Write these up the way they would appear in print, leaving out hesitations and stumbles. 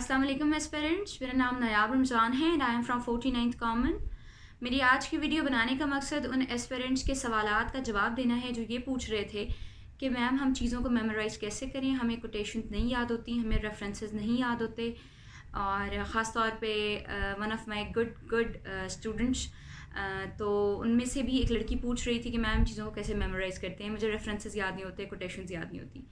अस्सलाम वालेकुम एस्पिरेंट्स, मेरा नाम नायाब रमज़ान है and I am from 49th common. मेरी आज की वीडियो बनाने का मकसद उन एस्पिरेंट्स के सवालात का जवाब देना है जो ये पूछ रहे थे कि मैम हम चीज़ों को मेमोराइज़ कैसे करें, हमें कोटेशन नहीं याद होती, हमें रेफरेंसेस नहीं याद होते। और ख़ास तौर पे one of my good students, तो उनमें से भी एक लड़की पूछ रही थी कि मैम चीज़ों को कैसे मेमोराइज़ करते हैं, मुझे रेफरेंसेस याद नहीं होते, कोटेशंस याद नहीं होती।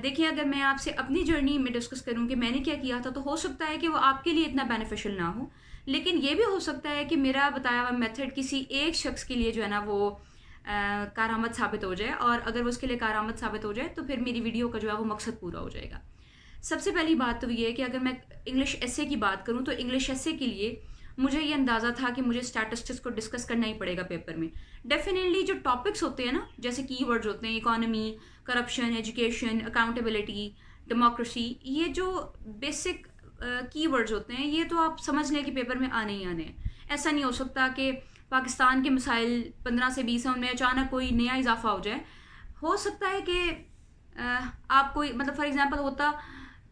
देखिए, अगर मैं आपसे अपनी जर्नी में डिस्कस करूँ कि मैंने क्या किया था, तो हो सकता है कि वो आपके लिए इतना बेनिफिशियल ना हो, लेकिन ये भी हो सकता है कि मेरा बताया हुआ मेथड किसी एक शख्स के लिए जो है ना वो कारआमद साबित हो जाए, और अगर वो उसके लिए कारआमद साबित हो जाए तो फिर मेरी वीडियो का जो है वो मकसद पूरा हो जाएगा। सबसे पहली बात तो ये है कि अगर मैं इंग्लिश एसे की बात करूँ तो इंग्लिश एसे के लिए मुझे ये अंदाज़ा था कि मुझे स्टैटिस्टिक्स को डिस्कस करना ही पड़ेगा पेपर में। डेफिनेटली जो टॉपिक्स होते हैं ना, जैसे कीवर्ड्स होते हैं, economy, corruption, education, accountability, democracy, ये जो बेसिक कीवर्ड्स होते हैं ये तो आप समझ लें कि पेपर में आने ही आने हैं। ऐसा नहीं हो सकता कि पाकिस्तान के मसाइल 15 से 20 हैं, उनमें अचानक कोई नया इजाफा हो जाए। हो सकता है कि आप कोई मतलब फॉर एग्जांपल होता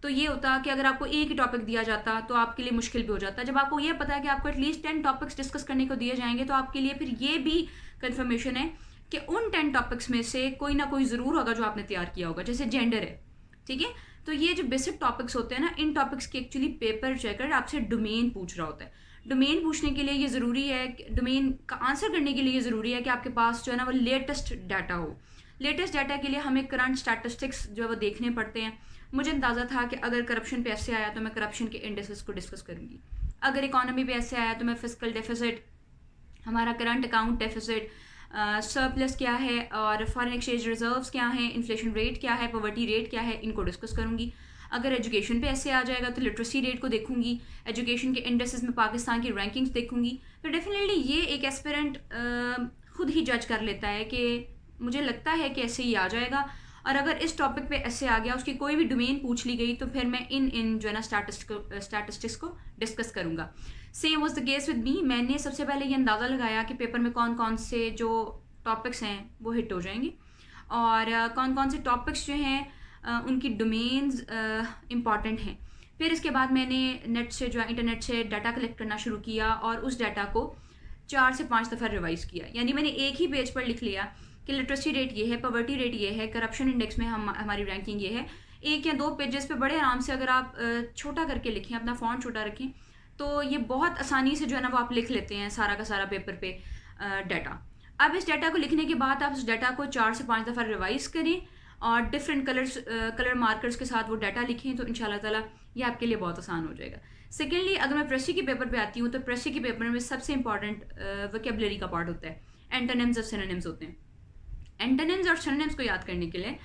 तो ये होता कि अगर आपको एक ही टॉपिक दिया जाता तो आपके लिए मुश्किल भी हो जाता। जब आपको ये पता है कि आपको एटलीस्ट 10 टॉपिक्स डिस्कस करने को दिए जाएंगे तो आपके लिए फिर ये भी कंफर्मेशन है कि उन 10 टॉपिक्स में से कोई ना कोई ज़रूर होगा जो आपने तैयार किया होगा। जैसे जेंडर है, ठीक है, तो ये जो बेसिक टॉपिक्स होते हैं ना, इन टॉपिक्स की एक्चुअली पेपर चेकर आपसे डोमेन पूछ रहा होता है। डोमेन पूछने के लिए ये ज़रूरी है, डोमेन का आंसर करने के लिए ये ज़रूरी है कि आपके पास जो है ना वो लेटेस्ट डाटा हो। लेटेस्ट डाटा के लिए हमें करंट स्टैटिस्टिक्स जो है वो देखने पड़ते हैं। मुझे अंदाज़ा था कि अगर करप्शन पे ऐसे आया तो मैं करप्शन के इंडेक्सेस को डिस्कस करूँगी, अगर इकोनॉमी पे ऐसे आया तो मैं फिस्कल डेफिसिट, हमारा करंट अकाउंट डेफिसिट, सरप्लस क्या है और फॉरेन एक्सचेंज रिजर्व्स क्या हैं, इन्फ्लेशन रेट क्या है, पॉवर्टी रेट क्या है, इनको डिस्कस करूँगी। अगर एजुकेशन पे ऐसे आ जाएगा तो लिटरेसी रेट को देखूंगी, एजुकेशन के इंडेक्सेस में पाकिस्तान की रैंकिंग्स देखूंगी। तो डेफिनेटली ये एक एस्पिरेंट खुद ही जज कर लेता है कि मुझे लगता है कि ऐसे ही आ जाएगा, और अगर इस टॉपिक पे ऐसे आ गया, उसकी कोई भी डोमेन पूछ ली गई, तो फिर मैं इन जो है ना स्टैटिस्टिक्स को डिस्कस करूँगा। Same was the case with me. मैंने सबसे पहले ये अंदाज़ा लगाया कि पेपर में कौन कौन से जो टॉपिक्स हैं वो हिट हो जाएंगे, और कौन कौन से टॉपिक्स जो हैं उनकी डोमेन्स इम्पॉर्टेंट हैं। फिर इसके बाद मैंने नेट से जो है इंटरनेट से डाटा कलेक्ट करना शुरू किया और उस डाटा को 4 से 5 दफ़ा रिवाइज़ किया। यानी मैंने एक ही पेज पर लिख लिया कि लिटरेसी रेट ये है, पॉवर्टी रेट ये है, करप्शन इंडेक्स में हमारी रैंकिंग ये है। एक या दो पेजेस पे बड़े आराम से अगर आप छोटा करके लिखें, अपना फ़ॉन्ट छोटा रखें, तो ये बहुत आसानी से जो है ना वो आप लिख लेते हैं सारा का सारा पेपर पे डाटा। अब इस डाटा को लिखने के बाद आप उस डाटा को 4 से 5 दफ़ा रिवाइज़ करें और डिफरेंट कलर मार्कर्स के साथ वो डाटा लिखें, तो इंशाल्लाह ताला ये आपके लिए बहुत आसान हो जाएगा। सेकेंडली, अगर मैं प्रेसी के पेपर पे आती हूँ तो प्रेसी के पेपर में सबसे इंपॉर्टेंट वोकेबलरी का पार्ट होता है, एंटोनिम्स और सिनोनिम्स होते हैं। एंटोनिम्स और सिनोनिम्स को याद करने के लिए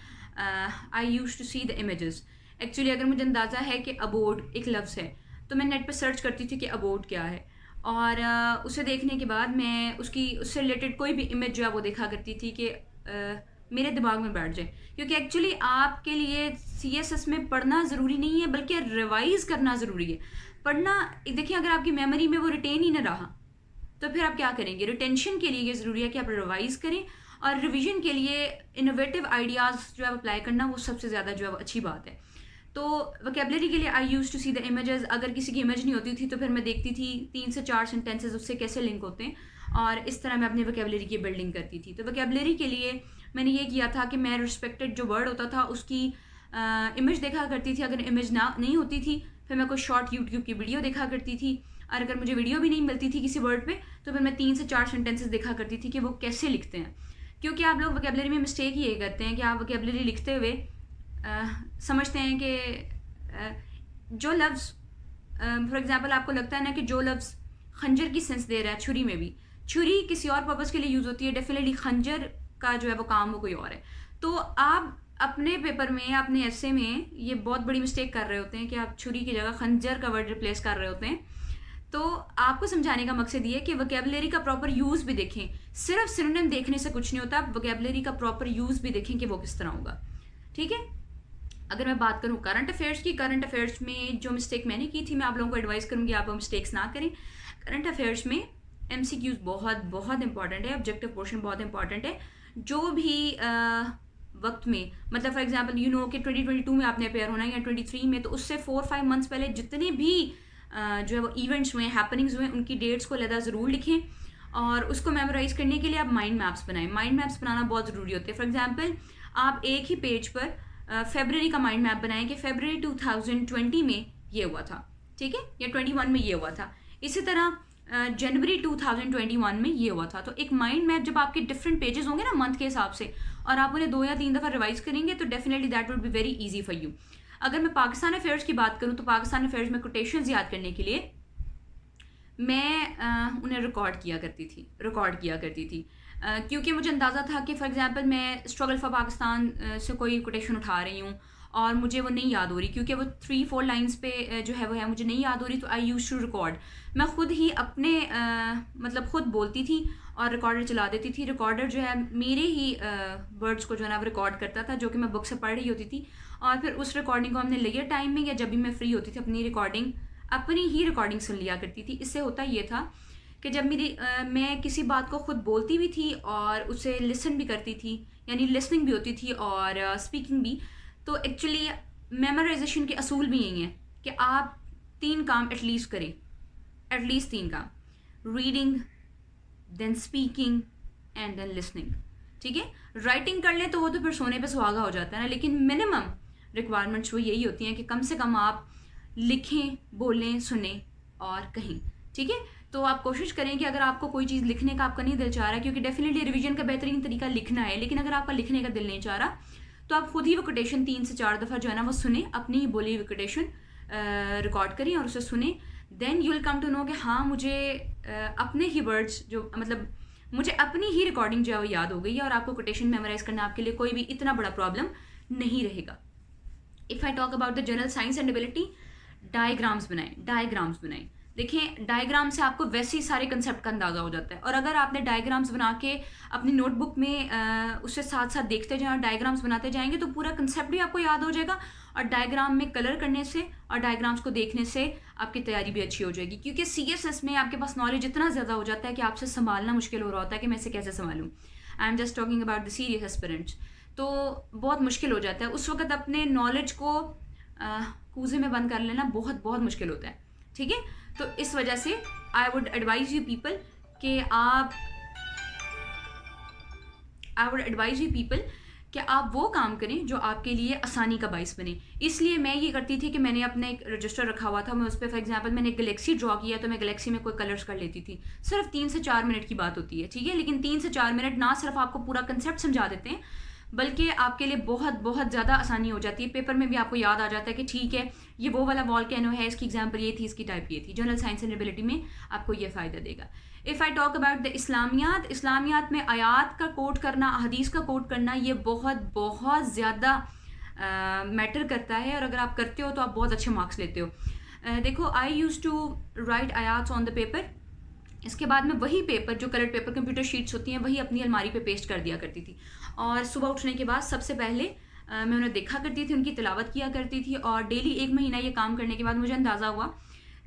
I used to see the images. Actually अगर मुझे अंदाज़ा है कि अबोर्ड एक लफ्ज़ है तो मैं नेट पर सर्च करती थी कि अबोर्ड क्या है, और उसे देखने के बाद मैं उससे रिलेटेड कोई भी इमेज जो है वो देखा करती थी कि मेरे दिमाग में बैठ जाए। क्योंकि एक्चुअली आपके लिए CSS में पढ़ना ज़रूरी नहीं है, बल्कि रिवाइज़ करना ज़रूरी है। पढ़ना, देखिए, अगर आपकी मेमोरी में वो रिटेन ही ना रहा तो फिर आप क्या करेंगे। रिटेंशन के लिए ये ज़रूरी है कि आप रिवाइज़ करें, और रिवीजन के लिए इनोवेटिव आइडियाज़ जो है अप्लाई करना वो सबसे ज़्यादा जो है अच्छी बात है। तो वोकेबलरी के लिए I use to see the images. अगर किसी की इमेज नहीं होती थी तो फिर मैं देखती थी 3 से 4 सेंटेंसेस उससे कैसे लिंक होते हैं, और इस तरह मैं अपनी वोकेबलरी की बिल्डिंग करती थी। तो वोकेबलरी के लिए मैंने ये किया था कि मैं रिस्पेक्टेड जो वर्ड होता था उसकी इमेज देखा करती थी। अगर इमेज ना नहीं होती थी फिर मैं कोई शॉर्ट यूट्यूब की वीडियो देखा करती थी, और अगर मुझे वीडियो भी नहीं मिलती थी किसी वर्ड पे तो फिर मैं 3 से 4 सेंटेंसेस देखा करती थी कि वो कैसे लिखते हैं। क्योंकि आप लोग वोकेबलरी में मिस्टेक ये करते हैं कि आप वोकेबलरी लिखते हुए समझते हैं कि जो लफ्ज़ फॉर एग्जांपल आपको लगता है ना कि जो लफ्ज़ खंजर की सेंस दे रहा है, छुरी में भी, छुरी किसी और पर्पज़ के लिए यूज़ होती है, डेफिनेटली खंजर का जो है वो काम वो कोई और है। तो आप अपने पेपर में, अपने ऐसे में ये बहुत बड़ी मिस्टेक कर रहे होते हैं कि आप छुरी की जगह खंजर का वर्ड रिप्लेस कर रहे होते हैं। तो आपको समझाने का मकसद ये है कि वोकेबलरी का प्रॉपर यूज़ भी देखें। सिर्फ सिनोनिम देखने से कुछ नहीं होता, आप वोकेबलरी का प्रॉपर यूज़ भी देखें कि वो किस तरह होगा, ठीक है। अगर मैं बात करूँ करंट अफेयर्स की, करंट अफेयर्स में जो मिस्टेक मैंने की थी, मैं आप लोगों को एडवाइस करूँगी आप वो मिस्टेक्स ना करें। करंट अफेयर्स में MCQs बहुत बहुत इंपॉर्टेंट है, ऑब्जेक्टिव पोर्शन बहुत इंपॉर्टेंट है। जो भी वक्त में, मतलब फॉर एग्जांपल यू नो कि 2022 में आपने अपेयर होना है या 23 में, तो उससे 4-5 मंथ्स पहले जितने भी जो है वो इवेंट्स हुए, हैपनिंग्स हुए, उनकी डेट्स को अलहदा ज़रूर लिखें और उसको मेमोराइज़ करने के लिए आप माइंड मैप्स बनाएं। माइंड मैप्स बनाना बहुत ज़रूरी होते हैं। फॉर एग्जांपल आप एक ही पेज पर फेबररी का माइंड मैप बनाएं कि फेबररी 2020 में ये हुआ था, ठीक है, या 21 में ये हुआ था। इसी तरह जनवरी 2021 में ये हुआ था। तो एक माइंड मैप जब आपके डिफरेंट पेजेस होंगे ना मंथ के हिसाब से, और आप उन्हें 2 या 3 दफ़ा रिवाइज करेंगे तो definitely that would be very easy for you. अगर मैं पाकिस्तान अफेयर्स की बात करूँ तो पाकिस्तान अफेयर्स में कोटेशंस याद करने के लिए मैं उन्हें रिकॉर्ड किया करती थी क्योंकि मुझे अंदाज़ा था कि फॉर एग्जांपल मैं स्ट्रगल फॉर पाकिस्तान से कोई कोटेशन उठा रही हूँ और मुझे वो नहीं याद हो रही क्योंकि वो 3-4 लाइंस पे जो है वो है मुझे नहीं याद हो रही, तो आई यूज टू रिकॉर्ड। मैं खुद ही अपने मतलब खुद बोलती थी और रिकॉर्डर चला देती थी। रिकॉर्डर जो है मेरे ही वर्ड्स को जो है ना वो रिकॉर्ड करता था, जो कि मैं बुक से पढ़ रही होती थी, और फिर उस रिकॉर्डिंग को हमने लेयर टाइम में या जब भी मैं फ्री होती थी अपनी ही रिकॉर्डिंग सुन लिया करती थी। इससे होता ये था कि जब मैं किसी बात को खुद बोलती भी थी और उसे लिसन भी करती थी, यानी लिसनिंग भी होती थी और स्पीकिंग भी, तो एक्चुअली मेमोराइजेशन के असूल भी यही हैं कि आप 3 काम एटलीस्ट करें, एटलीस्ट 3 काम, reading, then speaking and then listening, ठीक है। राइटिंग कर लें तो वो तो फिर सोने पे सुहागा हो जाता है ना, लेकिन मिनिमम रिक्वायरमेंट्स वो यही होती हैं कि कम से कम आप लिखें, बोलें, सुने और कहें, ठीक है। तो आप कोशिश करें कि अगर आपको कोई चीज़ लिखने का आपका नहीं दिल चाह रहा, क्योंकि डेफिनेटली रिवीजन का बेहतरीन तरीका लिखना है, लेकिन अगर आपका लिखने का दिल नहीं चाह रहा तो आप खुद ही वो कोटेशन 3 से 4 दफ़ा जो है ना वो सुने, अपनी ही बोली हुई कोटेशन रिकॉर्ड करें और उसे सुने। Then you will come to know कि हाँ मुझे अपने ही वर्ड्स जो मतलब मुझे अपनी ही रिकॉर्डिंग जो है वो याद हो गई है और आपको कोटेशन मेमोराइज करना आपके लिए कोई भी इतना बड़ा प्रॉब्लम नहीं रहेगा। If I talk about the general science and ability, diagrams बनाएं। देखिए डायग्राम से आपको वैसे ही सारे कंसेप्ट का अंदाज़ा हो जाता है, और अगर आपने डायग्राम्स बना के अपनी नोटबुक में उससे साथ साथ देखते जाएं और डायग्राम्स बनाते जाएंगे तो पूरा कंसेप्ट भी आपको याद हो जाएगा, और डायग्राम में कलर करने से और डायग्राम्स को देखने से आपकी तैयारी भी अच्छी हो जाएगी। क्योंकि CSS में आपके पास नॉलेज इतना ज़्यादा हो जाता है कि आपसे संभालना मुश्किल हो रहा होता है कि मैं इसे कैसे संभालूँ। I am just talking about the serious aspirants. तो बहुत मुश्किल हो जाता है उस वक्त अपने नॉलेज को कूजे में बंद कर लेना, बहुत बहुत मुश्किल होता है, ठीक है। तो इस वजह से I would advise you people कि आप वो काम करें जो आपके लिए आसानी का बाइस बने। इसलिए मैं ये करती थी कि मैंने अपना एक रजिस्टर रखा हुआ था, मैं उस पर फॉर एग्जांपल मैंने गैलेक्सी ड्रॉ किया तो मैं गैलेक्सी में कोई कलर्स कर लेती थी। सिर्फ 3 से 4 मिनट की बात होती है, ठीक है, लेकिन 3 से 4 मिनट ना सिर्फ आपको पूरा कंसेप्ट समझा देते हैं बल्कि आपके लिए बहुत बहुत ज़्यादा आसानी हो जाती है। पेपर में भी आपको याद आ जाता है कि ठीक है ये वो वाला वॉल्केनो है, इसकी एग्जांपल ये थी, इसकी टाइप ये थी। जनरल साइंस एंड एबिलिटी में आपको ये फ़ायदा देगा। If I talk about the Islamiyat में आयात का कोट करना, हदीस का कोट करना, ये बहुत बहुत ज़्यादा मैटर करता है, और अगर आप करते हो तो आप बहुत अच्छे मार्क्स लेते हो। देखो आई यूज़ टू राइट आयात्स ऑन द पेपर, इसके बाद में वही पेपर जो कलर पेपर कंप्यूटर शीट्स होती हैं वही अपनी अलमारी पे पेस्ट कर दिया करती थी, और सुबह उठने के बाद सबसे पहले मैं उन्हें देखा करती थी, उनकी तिलावत किया करती थी, और डेली 1 महीना ये काम करने के बाद मुझे अंदाज़ा हुआ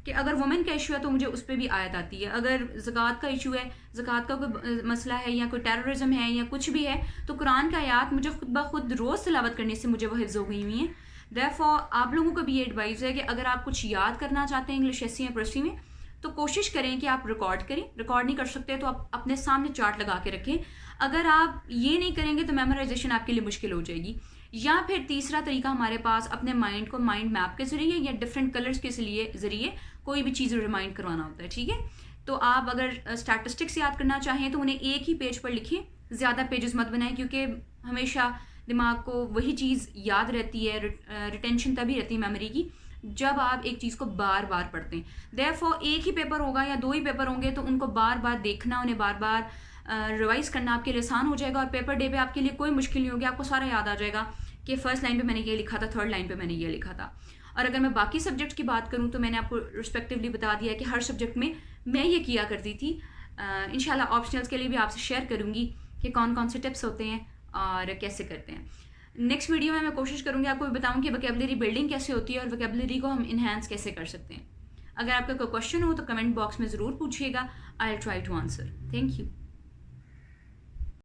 कि अगर वुमेन का इशू है तो मुझे उस पर भी आयत आती है, अगर ज़कात का इशू है, ज़कात का कोई मसला है या कोई टेररिज्म है या कुछ भी है, तो कुरान का आयात मुझे खुद ब खुद रोज़ तिलावत करने से मुझे वो हिफ्ज़ हो गई हुई हैं। देयरफॉर आप लोगों को भी ये एडवाइस है कि अगर आप कुछ याद करना चाहते हैं इंग्लिश एससी या प्रेसी में तो कोशिश करें कि आप रिकॉर्ड करें। रिकॉर्ड नहीं कर सकते तो आप अपने सामने चार्ट लगा के रखें। अगर आप ये नहीं करेंगे तो मेमोराइजेशन आपके लिए मुश्किल हो जाएगी। या फिर तीसरा तरीका हमारे पास अपने माइंड को माइंड मैप के ज़रिए या डिफरेंट कलर्स के ज़रिए कोई भी चीज़ रिमाइंड करवाना होता है, ठीक है। तो आप अगर स्टैटिस्टिक्स याद करना चाहें तो उन्हें एक ही पेज पर लिखें, ज़्यादा पेजेस मत बनाएं, क्योंकि हमेशा दिमाग को वही चीज़ याद रहती है, रिटेंशन तभी रहती है मेमोरी की जब आप एक चीज़ को बार बार पढ़ते हैं। देयरफॉर एक ही पेपर होगा या 2 ही पेपर होंगे तो उनको बार बार देखना, उन्हें बार बार रिवाइज करना आपके लिए आसान हो जाएगा, और पेपर डे पे आपके लिए कोई मुश्किल नहीं होगी, आपको सारा याद आ जाएगा कि फर्स्ट लाइन पे मैंने ये लिखा था, थर्ड लाइन पे मैंने ये लिखा था। और अगर मैं बाकी सब्जेक्ट की बात करूँ तो मैंने आपको रिस्पेक्टिवली बता दिया कि हर सब्जेक्ट में मैं ये किया करती थी। इंशाल्लाह ऑप्शनल्स के लिए भी आपसे शेयर करूँगी कि कौन कौन से टिप्स होते हैं और कैसे करते हैं। नेक्स्ट वीडियो में मैं कोशिश करूँगी आपको बताऊँ कि वोकैबुलरी बिल्डिंग कैसे होती है और वोकैबुलरी को हम इन्हांस कैसे कर सकते हैं। अगर आपका कोई क्वेश्चन हो तो कमेंट बॉक्स में ज़रूर पूछिएगा, I will try to answer. Thank you.